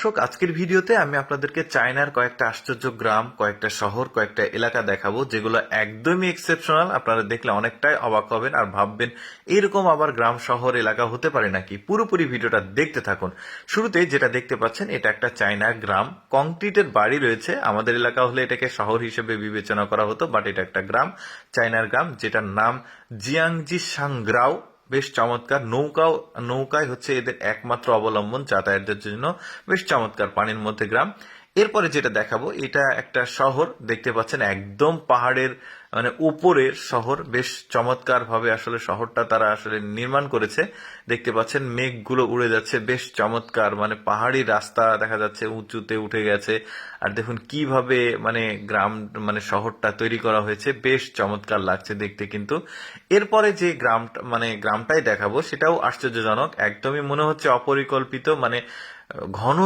দর্শক, আজকের ভিডিওতে আমি আপনাদেরকে চায়নার কয়েকটা আশ্চর্য গ্রাম, কয়েকটা শহর, কয়েকটা এলাকা দেখাবো যেগুলো একদমই এক্সেপশনাল। আপনারা দেখলে অনেকটাই অবাক হবেন আর ভাববেন এরকম আবার গ্রাম শহর এলাকা হতে পারে নাকি। পুরোপুরি ভিডিওটা দেখতে থাকুন। শুরুতে যেটা দেখতে পাচ্ছেন এটা একটা চায়না গ্রাম, কংক্রিটের বাড়ি রয়েছে। আমাদের এলাকা হলে এটাকে শহর হিসেবে বিবেচনা করা হতো, বাট এটা একটা গ্রাম, চায়নার গ্রাম, যেটার নাম জিয়াংজি সাংগ্রাও। বেশ চমৎকার। নৌকায় হচ্ছে এদের একমাত্র অবলম্বন যাতায়াতের জন্য। বেশ চমৎকার পানির মধ্যে গ্রাম। এরপরে যেটা দেখাবো এটা একটা শহর, দেখতে পাচ্ছেন একদম পাহাড়ের উপরের শহর। বেশ চমৎকার ভাবে আসলে শহরটা তারা আসলে নির্মাণ করেছে। দেখতে পাচ্ছেন মেঘগুলো উড়ে যাচ্ছে, বেশ চমৎকার। পাহাড়ি রাস্তা দেখা যাচ্ছে, উঁচুতে উঠে গেছে। আর দেখুন কিভাবে গ্রাম শহরটা তৈরি করা হয়েছে, বেশ চমৎকার লাগছে দেখতে। কিন্তু এরপরে যে গ্রামটাই দেখাবো সেটাও আশ্চর্যজনক। একদমই মনে হচ্ছে অপরিকল্পিত, ঘন